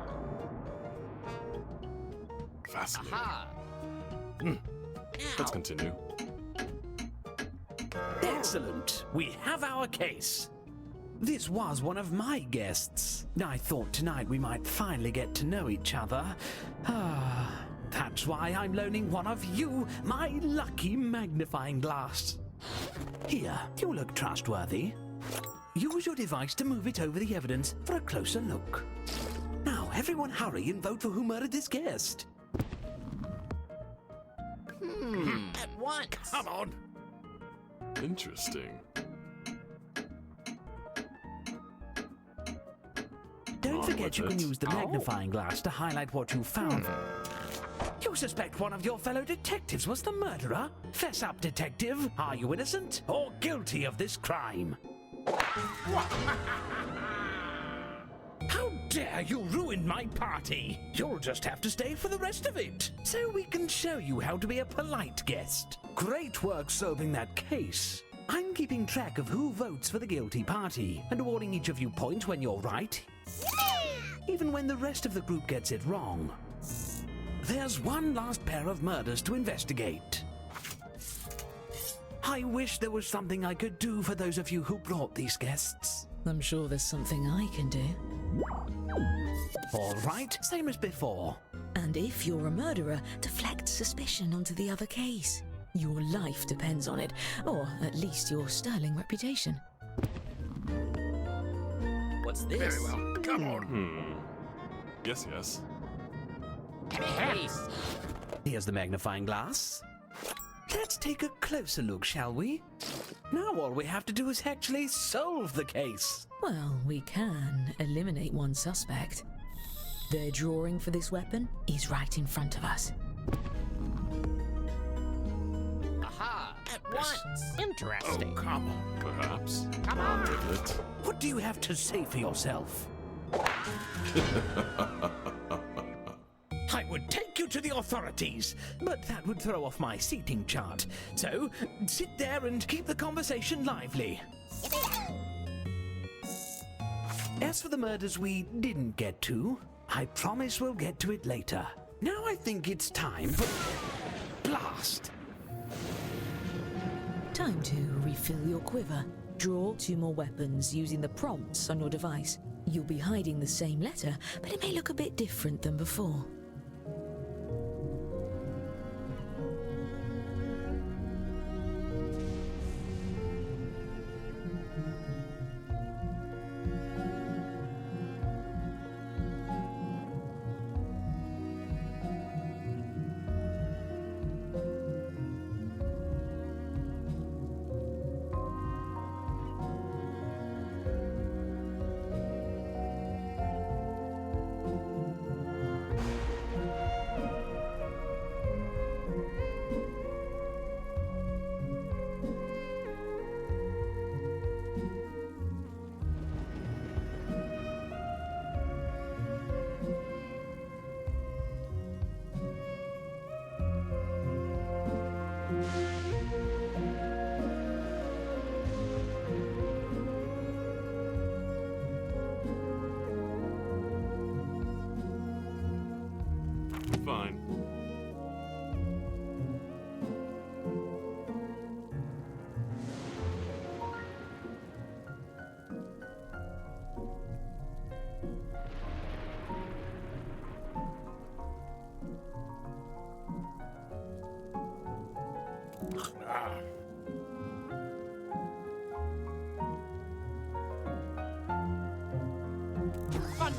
Fascinating. Aha. Let's continue. Excellent. We have our case. This was one of my guests. I thought tonight we might finally get to know each other. That's why I'm loaning one of you my lucky magnifying glass. Here, you look trustworthy. Use your device to move it over the evidence for a closer look. Now, everyone hurry and vote for who murdered this guest. At once. Come on. Interesting. Don't forget you can use the magnifying glass to highlight what you found. You suspect one of your fellow detectives was the murderer? Fess up, detective. Are you innocent or guilty of this crime? How dare you ruin my party? You'll just have to stay for the rest of it, so we can show you how to be a polite guest. Great work solving that case. I'm keeping track of who votes for the guilty party and awarding each of you points when you're right, even when the rest of the group gets it wrong. There's one last pair of murders to investigate. I wish there was something I could do for those of you who brought these guests. I'm sure there's something I can do. All right, same as before. And if you're a murderer, deflect suspicion onto the other case. Your life depends on it, or at least your sterling reputation. What's this? Very well. Come on. Yes, yes. Case. Here's the magnifying glass. Let's take a closer look, shall we? Now all we have to do is actually solve the case. Well, we can eliminate one suspect. Their drawing for this weapon is right in front of us. Aha. At once. Interesting. Oh, come on. Perhaps. Come on. With it. What do you have to say for yourself? I would take you to the authorities, but that would throw off my seating chart. So, sit there and keep the conversation lively. As for the murders we didn't get to, I promise we'll get to it later. Now I think it's time for blast. Time to refill your quiver. Draw 2 more weapons using the prompts on your device. You'll be hiding the same letter, but it may look a bit different than before.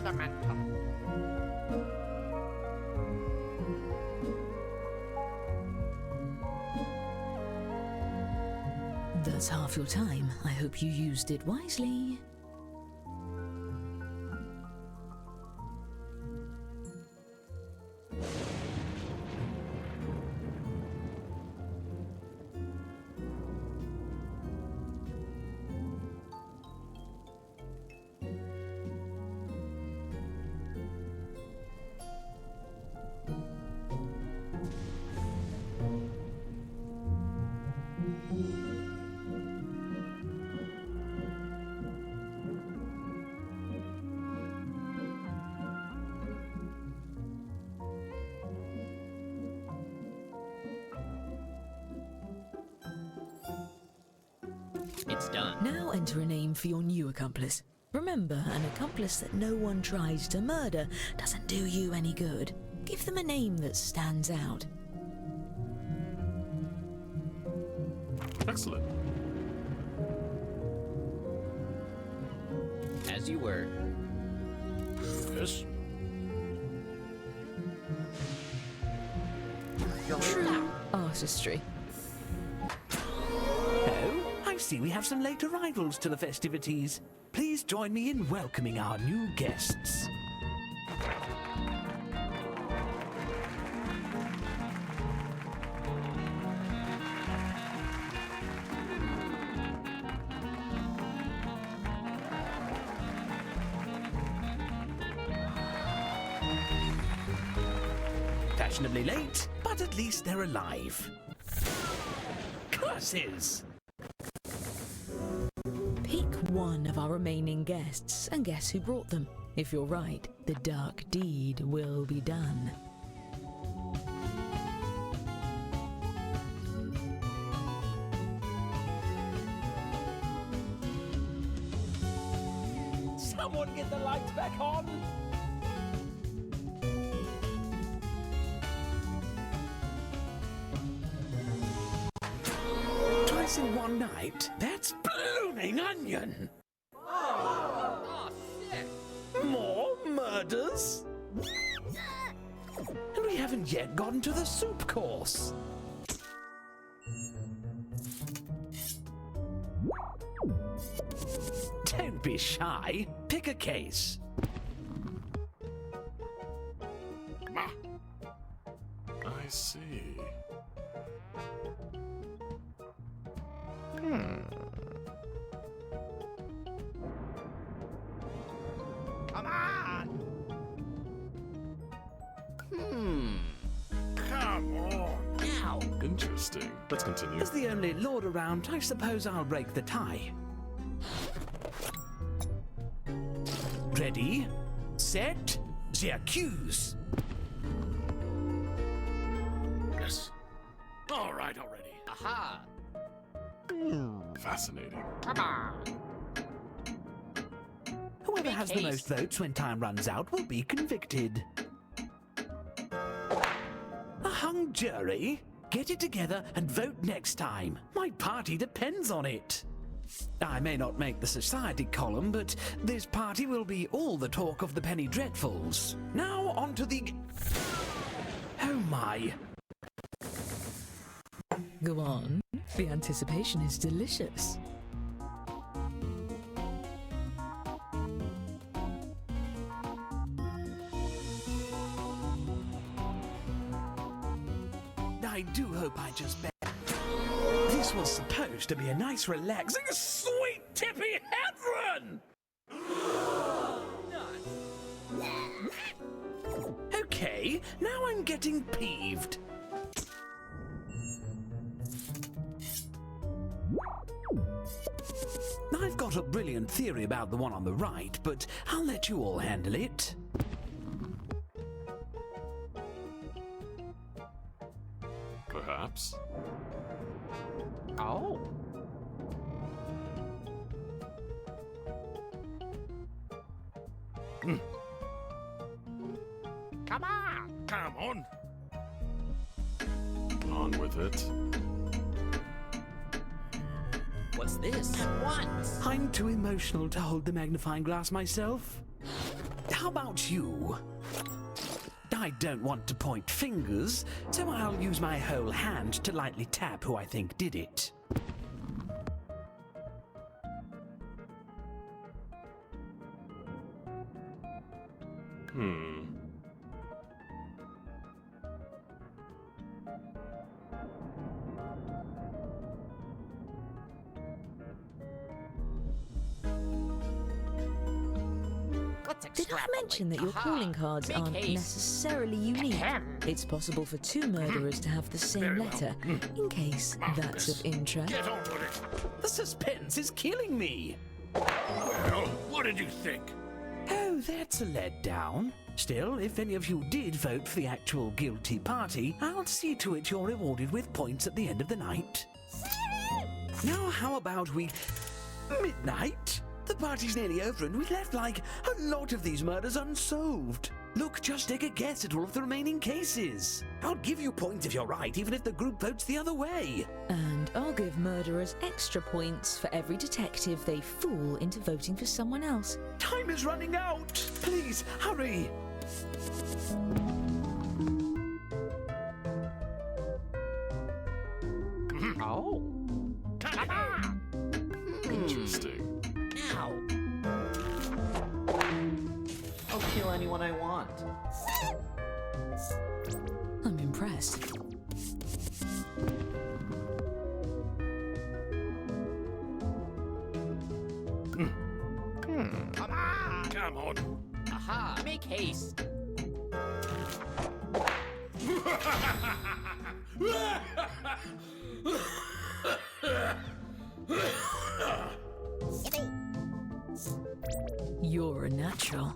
Fundamental. That's half your time. I hope you used it wisely. It's done. Now enter a name for your new accomplice. Remember, an accomplice that no one tries to murder doesn't do you any good. Give them a name that stands out. Excellent. As you were. Yes. True artistry. Oh, I see we have some late arrivals to the festivities. Please join me in welcoming our new guests. Fashionably late, but at least they're alive. Curses! Pick one of our remaining guests and guess who brought them. If you're right, the dark deed will be done. Someone get the lights back on! Twice in one night? That's blooming onion! Oh, shit. More murders? And we haven't yet gotten to the soup course. Don't be shy. Pick a case. I see. Come on. Come on. Now. Interesting. Let's continue. As the only lord around, I suppose I'll break the tie. Ready, set, the accuse. Yes. All right already. Aha. Fascinating. Come on. Whoever has the haste. most votes when time runs out will be convicted. A hung jury? Get it together and vote next time. My party depends on it. I may not make the society column, but this party will be all the talk of the Penny Dreadfuls. Now on to the... Oh my. Go on. The anticipation is delicious. I do hope I just bet. This was supposed to be a nice, relaxing, sweet, tippy head run! Okay, now I'm getting peeved. I've got a brilliant theory about the one on the right, but I'll let you all handle it. Perhaps. Oh. Come on. Come on. On with it. What's this? At once. I'm too emotional to hold the magnifying glass myself. How about you? I don't want to point fingers, so I'll use my whole hand to lightly tap who I think did it. Did I mention that your calling cards aren't necessarily unique? It's possible for two murderers to have the same letter, in case that's of interest. Get on with it. The suspense is killing me. Well, what did you think? Oh, that's a letdown. Still, if any of you did vote for the actual guilty party, I'll see to it you're rewarded with points at the end of the night. Now, how about we... midnight? The party's nearly over and we've left, like, a lot of these murders unsolved. Look, just take a guess at all of the remaining cases. I'll give you points if you're right, even if the group votes the other way. And I'll give murderers extra points for every detective they fool into voting for someone else. Time is running out! Please, hurry! Oh. Come on. Interesting. Now. I'll kill anyone I want. I'm impressed. Come on. Come on. Aha! Make haste. You're a natural.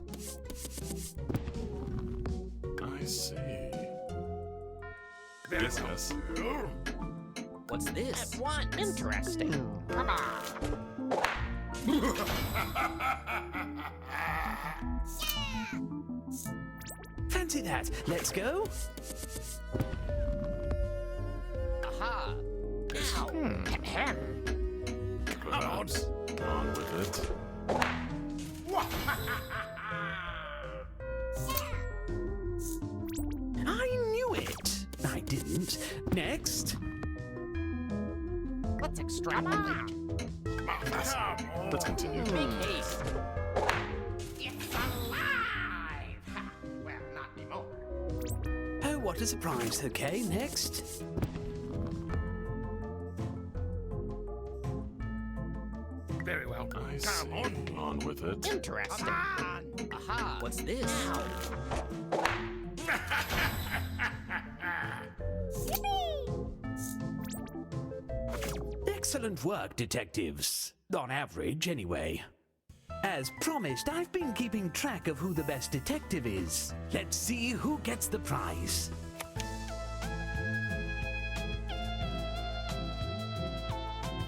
I see. Yes. What's this? At once. Interesting. Come on. Fancy that. Let's go. Aha! Perhaps. On with it. I knew it. I didn't. Next. Let's extrapolate. Let's continue. Make haste. It's alive. Ha. Well, not anymore. Oh, what a surprise. Okay, next. Very well. I see. On with it. Interesting. Come on. Aha! What's this? Excellent work, detectives. On average, anyway. As promised, I've been keeping track of who the best detective is. Let's see who gets the prize.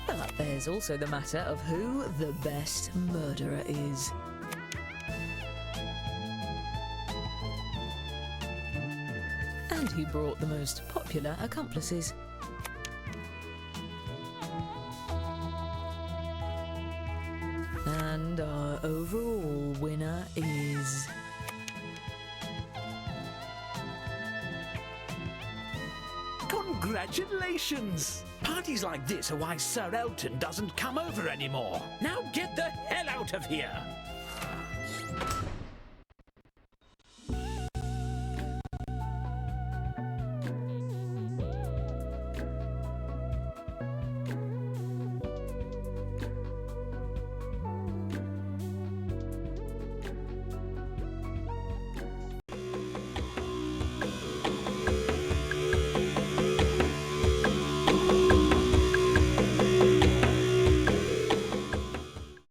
But there's also the matter of who the best murderer is. And who brought the most popular accomplices. And our overall winner is... Congratulations! Parties like this are why Sir Elton doesn't come over anymore. Now get the hell out of here!